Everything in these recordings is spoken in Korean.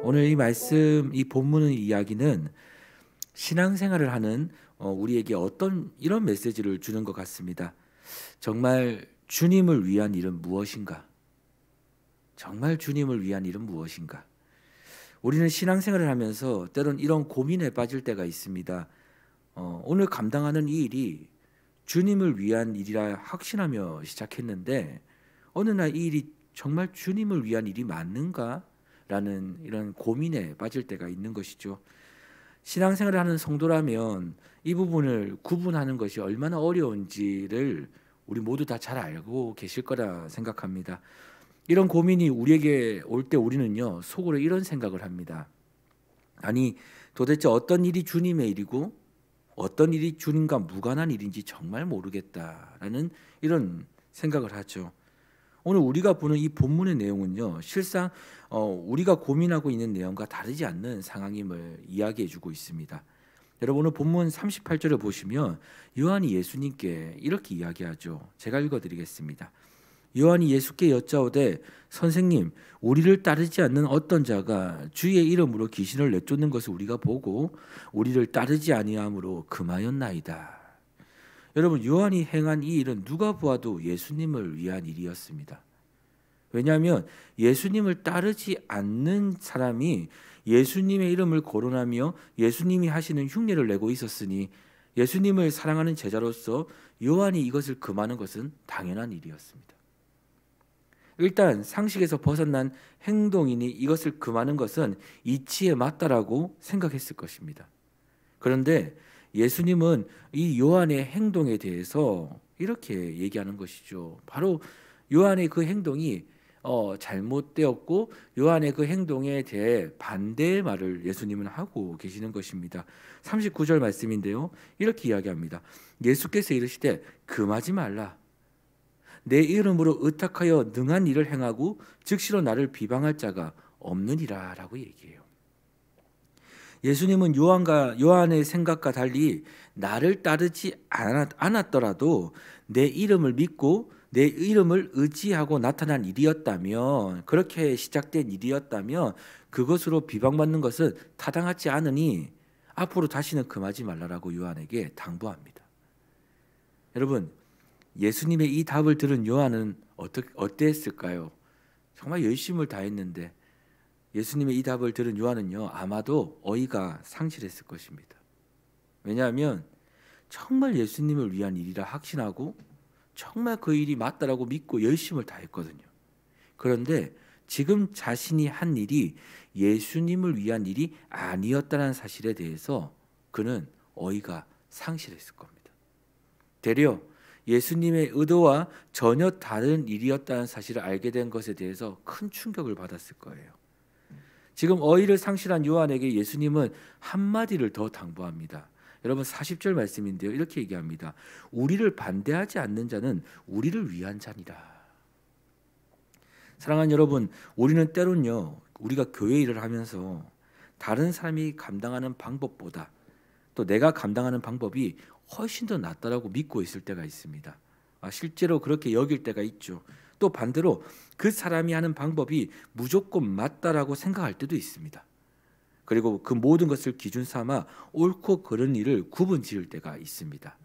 오늘 이 말씀, 이 본문의 이야기는 신앙생활을 하는 우리에게 어떤 이런 메시지를 주는 것 같습니다. 정말 주님을 위한 일은 무엇인가? 정말 주님을 위한 일은 무엇인가? 우리는 신앙생활을 하면서 때론 이런 고민에 빠질 때가 있습니다. 오늘 감당하는 이 일이 주님을 위한 일이라 확신하며 시작했는데 어느 날 이 일이 정말 주님을 위한 일이 맞는가? 라는 이런 고민에 빠질 때가 있는 것이죠. 신앙생활을 하는 성도라면 이 부분을 구분하는 것이 얼마나 어려운지를 우리 모두 다 잘 알고 계실 거라 생각합니다. 이런 고민이 우리에게 올 때 우리는요, 속으로 이런 생각을 합니다. 아니, 도대체 어떤 일이 주님의 일이고 어떤 일이 주님과 무관한 일인지 정말 모르겠다라는 이런 생각을 하죠. 오늘 우리가 보는 이 본문의 내용은요, 실상 우리가 고민하고 있는 내용과 다르지 않는 상황임을 이야기해주고 있습니다. 여러분, 오늘 본문 38절을 보시면 요한이 예수님께 이렇게 이야기하죠. 제가 읽어드리겠습니다. 요한이 예수께 여짜오되 선생님, 우리를 따르지 않는 어떤 자가 주의 이름으로 귀신을 내쫓는 것을 우리가 보고 우리를 따르지 아니함으로 금하였나이다. 여러분, 요한이 행한 이 일은 누가 보아도 예수님을 위한 일이었습니다. 왜냐하면 예수님을 따르지 않는 사람이 예수님의 이름을 거론하며 예수님이 하시는 흉내를 내고 있었으니 예수님을 사랑하는 제자로서 요한이 이것을 금하는 것은 당연한 일이었습니다. 일단 상식에서 벗어난 행동이니 이것을 금하는 것은 이치에 맞다라고 생각했을 것입니다. 그런데 예수님은 이 요한의 행동에 대해서 이렇게 얘기하는 것이죠. 바로 요한의 그 행동이 잘못되었고 요한의 그 행동에 대해 반대의 말을 예수님은 하고 계시는 것입니다. 39절 말씀인데요. 이렇게 이야기합니다. 예수께서 이르시되 금하지 말라. 내 이름으로 의탁하여 능한 일을 행하고 즉시로 나를 비방할 자가 없느니라 라고 얘기해요. 예수님은 요한의 생각과 달리 나를 따르지 않았더라도 내 이름을 믿고 내 이름을 의지하고 나타난 일이었다면, 그렇게 시작된 일이었다면 그것으로 비방받는 것은 타당하지 않으니 앞으로 다시는 금하지 말라라고 요한에게 당부합니다. 여러분, 예수님의 이 답을 들은 요한은 어땠을까요? 정말 열심을 다했는데 예수님의 이 답을 들은 요한은요, 아마도 어이가 상실했을 것입니다. 왜냐하면 정말 예수님을 위한 일이라 확신하고 정말 그 일이 맞다라고 믿고 열심을 다했거든요. 그런데 지금 자신이 한 일이 예수님을 위한 일이 아니었다는 사실에 대해서 그는 어이가 상실했을 겁니다. 되려 예수님의 의도와 전혀 다른 일이었다는 사실을 알게 된 것에 대해서 큰 충격을 받았을 거예요. 지금 어이를 상실한 요한에게 예수님은 한마디를 더 당부합니다. 여러분, 40절 말씀인데요. 이렇게 얘기합니다. 우리를 반대하지 않는 자는 우리를 위한 자니라. 사랑하는 여러분, 우리는 때론요, 우리가 교회 일을 하면서 다른 사람이 감당하는 방법보다 또 내가 감당하는 방법이 훨씬 더 낫다라고 믿고 있을 때가 있습니다. 실제로 그렇게 여길 때가 있죠. 또 반대로 그 사람이 하는 방법이 무조건 맞다라고 생각할 때도 있습니다. 그리고 그 모든 것을 기준 삼아 옳고 그른 일을 구분 지을 때가 있습니다.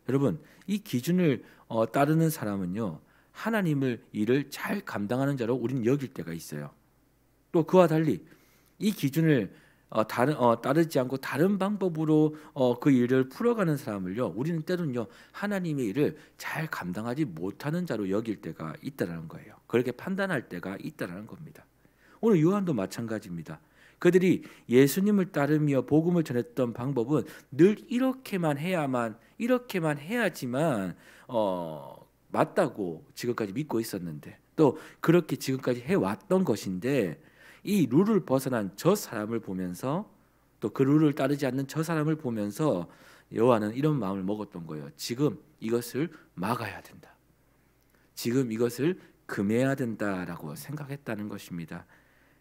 여러분, 이 기준을 따르는 사람은요, 하나님을 일을 잘 감당하는 자로 우리는 여길 때가 있어요. 또 그와 달리 이 기준을 따르지 않고 다른 방법으로 그 일을 풀어가는 사람을요, 우리는 때로는요, 하나님의 일을 잘 감당하지 못하는 자로 여길 때가 있다라는 거예요. 그렇게 판단할 때가 있다라는 겁니다. 오늘 요한도 마찬가지입니다. 그들이 예수님을 따르며 복음을 전했던 방법은 늘 이렇게만 해야지만 맞다고 지금까지 믿고 있었는데, 또 그렇게 지금까지 해왔던 것인데, 이 룰을 벗어난 저 사람을 보면서, 또 그 룰을 따르지 않는 저 사람을 보면서 요한은 이런 마음을 먹었던 거예요. 지금 이것을 막아야 된다. 지금 이것을 금해야 된다라고 생각했다는 것입니다.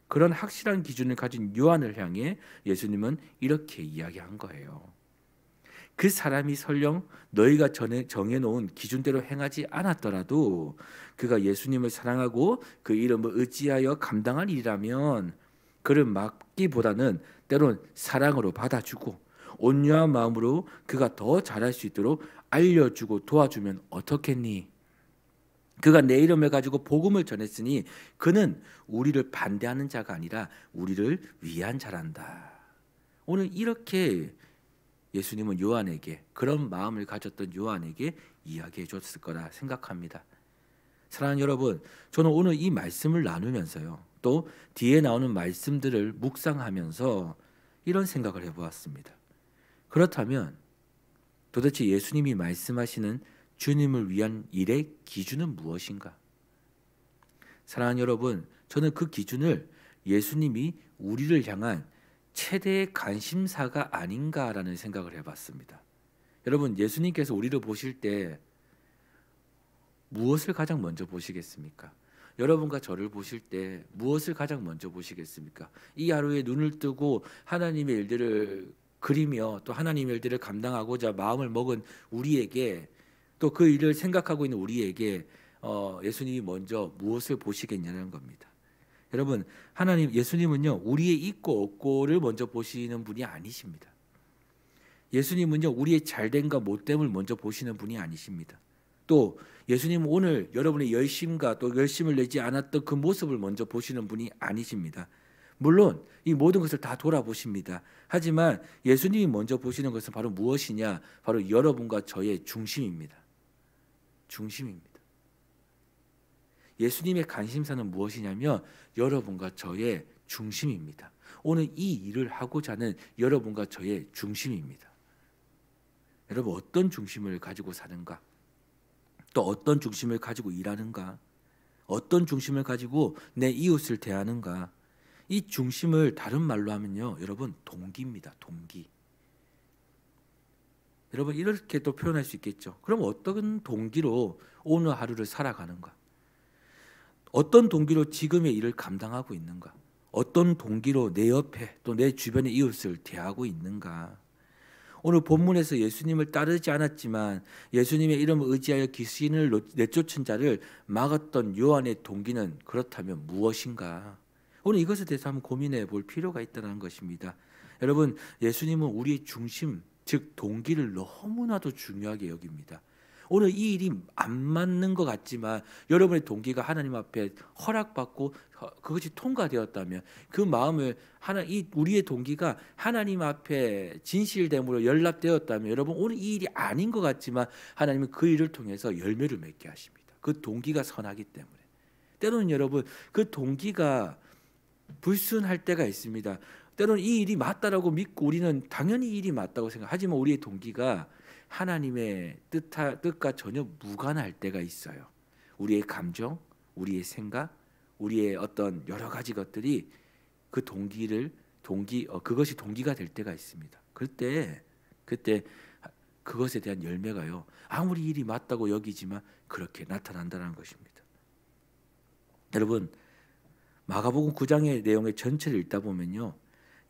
그런 확실한 기준을 가진 요한을 향해 예수님은 이렇게 이야기한 거예요. 그 사람이 설령 너희가 전에 정해놓은 기준대로 행하지 않았더라도 그가 예수님을 사랑하고 그 이름을 의지하여 감당할 일이라면 그를 막기보다는 때론 사랑으로 받아주고 온유한 마음으로 그가 더 잘할 수 있도록 알려주고 도와주면 어떻겠니? 그가 내 이름을 가지고 복음을 전했으니 그는 우리를 반대하는 자가 아니라 우리를 위한 자란다. 오늘 이렇게 예수님은 요한에게, 그런 마음을 가졌던 요한에게 이야기해 줬을 거라 생각합니다. 사랑하는 여러분, 저는 오늘 이 말씀을 나누면서요, 또 뒤에 나오는 말씀들을 묵상하면서 이런 생각을 해보았습니다. 그렇다면 도대체 예수님이 말씀하시는 주님을 위한 일의 기준은 무엇인가? 사랑하는 여러분, 저는 그 기준을 예수님이 우리를 향한 최대의 관심사가 아닌가라는 생각을 해봤습니다. 여러분, 예수님께서 우리를 보실 때 무엇을 가장 먼저 보시겠습니까? 여러분과 저를 보실 때 무엇을 가장 먼저 보시겠습니까? 이 하루에 눈을 뜨고 하나님의 일들을 그리며 또 하나님의 일들을 감당하고자 마음을 먹은 우리에게, 또 그 일을 생각하고 있는 우리에게 예수님이 먼저 무엇을 보시겠냐는 겁니다. 여러분, 예수님은요, 우리의 있고 없고를 먼저 보시는 분이 아니십니다. 예수님은요, 우리의 잘됨과 못됨을 먼저 보시는 분이 아니십니다. 또 예수님은 오늘 여러분의 열심과 또 열심을 내지 않았던 그 모습을 먼저 보시는 분이 아니십니다. 물론 이 모든 것을 다 돌아보십니다. 하지만 예수님이 먼저 보시는 것은 바로 무엇이냐? 바로 여러분과 저의 중심입니다. 중심입니다. 예수님의 관심사는 무엇이냐면 여러분과 저의 중심입니다. 오늘 이 일을 하고자 하는 여러분과 저의 중심입니다. 여러분, 어떤 중심을 가지고 사는가? 또 어떤 중심을 가지고 일하는가? 어떤 중심을 가지고 내 이웃을 대하는가? 이 중심을 다른 말로 하면요, 여러분, 동기입니다. 동기. 여러분, 이렇게 또 표현할 수 있겠죠. 그럼 어떤 동기로 오늘 하루를 살아가는가? 어떤 동기로 지금의 일을 감당하고 있는가? 어떤 동기로 내 옆에 또 내 주변의 이웃을 대하고 있는가? 오늘 본문에서 예수님을 따르지 않았지만 예수님의 이름을 의지하여 귀신을 내쫓은 자를 막았던 요한의 동기는 그렇다면 무엇인가? 오늘 이것에 대해서 한번 고민해 볼 필요가 있다는 것입니다. 여러분, 예수님은 우리의 중심, 즉 동기를 너무나도 중요하게 여깁니다. 오늘 이 일이 안 맞는 것 같지만 여러분의 동기가 하나님 앞에 허락받고 그것이 통과되었다면 그 마음을 우리의 동기가 하나님 앞에 진실됨으로 연락되었다면 여러분, 오늘 이 일이 아닌 것 같지만 하나님은 그 일을 통해서 열매를 맺게 하십니다. 그 동기가 선하기 때문에. 때로는 여러분, 그 동기가 불순할 때가 있습니다. 때로는 이 일이 맞다라고 믿고 우리는 당연히 이 일이 맞다고 생각하지만 우리의 동기가 하나님의 뜻과 전혀 무관할 때가 있어요. 우리의 감정, 우리의 생각, 우리의 어떤 여러 가지 것들이 그 그것이 동기가 될 때가 있습니다. 그때 그것에 대한 열매가요, 아무리 일이 맞다고 여기지만 그렇게 나타난다는 것입니다. 여러분, 마가복음 9장의 내용의 전체를 읽다 보면요,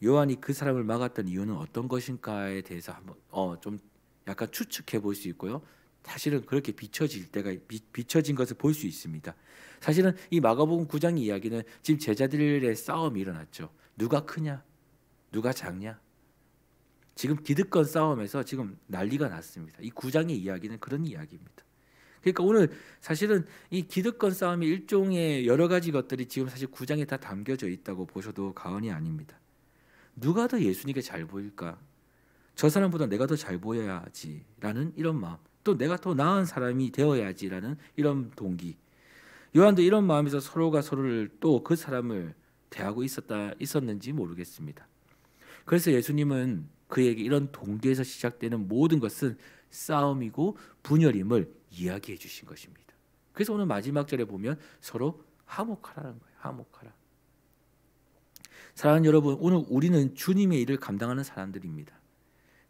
요한이 그 사람을 막았던 이유는 어떤 것인가에 대해서 한번 좀 약간 추측해 볼 수 있고요. 사실은 그렇게 비춰진 것을 볼 수 있습니다. 사실은 이 마가복음 9장 이야기는 지금 제자들의 싸움이 일어났죠. 누가 크냐? 누가 작냐? 지금 기득권 싸움에서 지금 난리가 났습니다. 이 9장의 이야기는 그런 이야기입니다. 그러니까 오늘 사실은 이 기득권 싸움의 일종의 여러 가지 것들이 지금 사실 9장에 다 담겨져 있다고 보셔도 과언이 아닙니다. 누가 더 예수님께 잘 보일까? 저 사람보다 내가 더 잘 보여야지라는 이런 마음, 또 내가 더 나은 사람이 되어야지라는 이런 동기. 요한도 이런 마음에서 서로가 서로를 또 그 사람을 대하고 있었는지 모르겠습니다. 그래서 예수님은 그에게 이런 동기에서 시작되는 모든 것은 싸움이고 분열임을 이야기해 주신 것입니다. 그래서 오늘 마지막 절에 보면 서로 화목하라는 거예요. 화목하라. 사랑하는 여러분, 오늘 우리는 주님의 일을 감당하는 사람들입니다.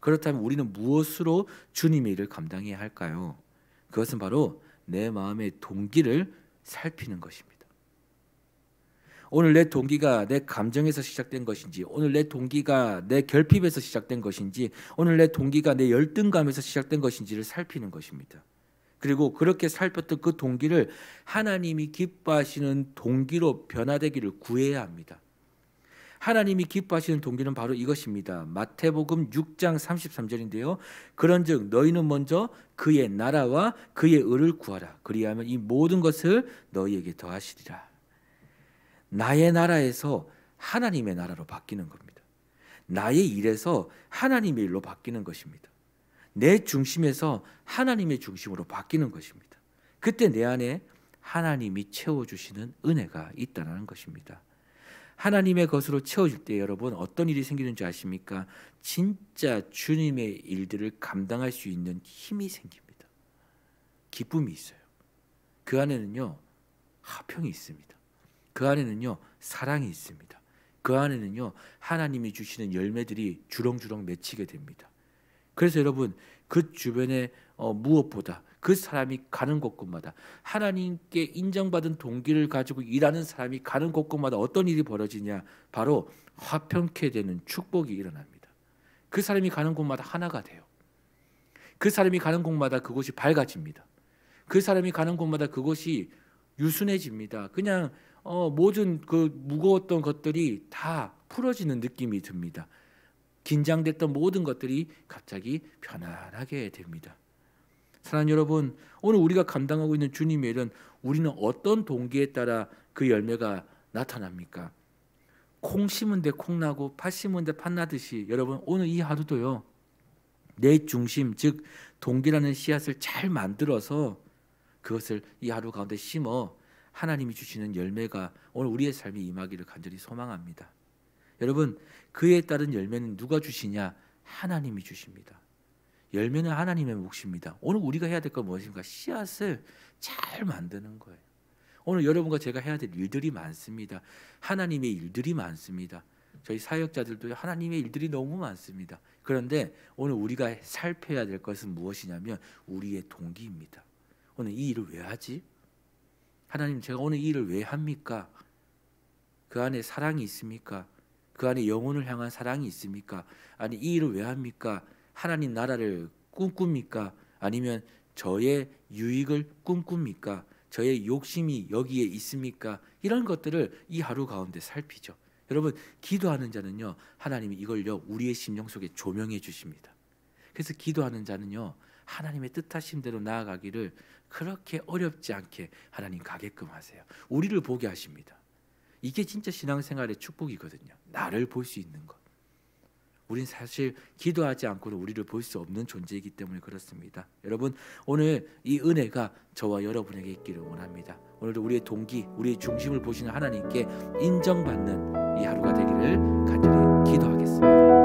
그렇다면 우리는 무엇으로 주님의 일을 감당해야 할까요? 그것은 바로 내 마음의 동기를 살피는 것입니다. 오늘 내 동기가 내 감정에서 시작된 것인지, 오늘 내 동기가 내 결핍에서 시작된 것인지, 오늘 내 동기가 내 열등감에서 시작된 것인지를 살피는 것입니다. 그리고 그렇게 살폈던 그 동기를 하나님이 기뻐하시는 동기로 변화되기를 구해야 합니다. 하나님이 기뻐하시는 동기는 바로 이것입니다. 마태복음 6장 33절인데요. 그런즉 너희는 먼저 그의 나라와 그의 의를 구하라. 그리하면 이 모든 것을 너희에게 더하시리라. 나의 나라에서 하나님의 나라로 바뀌는 겁니다. 나의 일에서 하나님의 일로 바뀌는 것입니다. 내 중심에서 하나님의 중심으로 바뀌는 것입니다. 그때 내 안에 하나님이 채워주시는 은혜가 있다는 것입니다. 하나님의 것으로 채워질 때 여러분 어떤 일이 생기는 줄 아십니까? 진짜 주님의 일들을 감당할 수 있는 힘이 생깁니다. 기쁨이 있어요. 그 안에는요 화평이 있습니다. 그 안에는요 사랑이 있습니다. 그 안에는요 하나님이 주시는 열매들이 주렁주렁 맺히게 됩니다. 그래서 여러분 그 주변에 무엇보다 그 사람이 가는 곳곳마다 하나님께 인정받은 동기를 가지고 일하는 사람이 가는 곳곳마다 어떤 일이 벌어지냐, 바로 화평케 되는 축복이 일어납니다. 그 사람이 가는 곳마다 하나가 돼요. 그 사람이 가는 곳마다 그곳이 밝아집니다. 그 사람이 가는 곳마다 그곳이 유순해집니다. 그냥 모든 그 무거웠던 것들이 다 풀어지는 느낌이 듭니다. 긴장됐던 모든 것들이 갑자기 편안하게 됩니다. 사랑하는 여러분, 오늘 우리가 감당하고 있는 주님의 일은 우리는 어떤 동기에 따라 그 열매가 나타납니까? 콩 심은 데 콩 나고 팥 심은 데 팥 나듯이 여러분 오늘 이 하루도요 내 중심 즉 동기라는 씨앗을 잘 만들어서 그것을 이 하루 가운데 심어 하나님이 주시는 열매가 오늘 우리의 삶에 임하기를 간절히 소망합니다. 여러분 그에 따른 열매는 누가 주시냐? 하나님이 주십니다. 열매는 하나님의 몫입니다. 오늘 우리가 해야 될 건 무엇인가? 씨앗을 잘 만드는 거예요. 오늘 여러분과 제가 해야 될 일들이 많습니다. 하나님의 일들이 많습니다. 저희 사역자들도 하나님의 일들이 너무 많습니다. 그런데 오늘 우리가 살펴야 될 것은 무엇이냐면 우리의 동기입니다. 오늘 이 일을 왜 하지? 하나님 제가 오늘 이 일을 왜 합니까? 그 안에 사랑이 있습니까? 그 안에 영혼을 향한 사랑이 있습니까? 아니 이 일을 왜 합니까? 하나님 나라를 꿈꿉니까? 아니면 저의 유익을 꿈꿉니까? 저의 욕심이 여기에 있습니까? 이런 것들을 이 하루 가운데 살피죠. 여러분 기도하는 자는요 하나님이 이걸요 우리의 심령 속에 조명해 주십니다. 그래서 기도하는 자는요 하나님의 뜻하신 대로 나아가기를 그렇게 어렵지 않게 하나님 가게끔 하세요. 우리를 보게 하십니다. 이게 진짜 신앙생활의 축복이거든요. 나를 볼 수 있는 것. 우린 사실 기도하지 않고는 우리를 볼 수 없는 존재이기 때문에 그렇습니다. 여러분 오늘 이 은혜가 저와 여러분에게 있기를 원합니다. 오늘도 우리의 동기, 우리의 중심을 보시는 하나님께 인정받는 이 하루가 되기를 간절히 기도하겠습니다.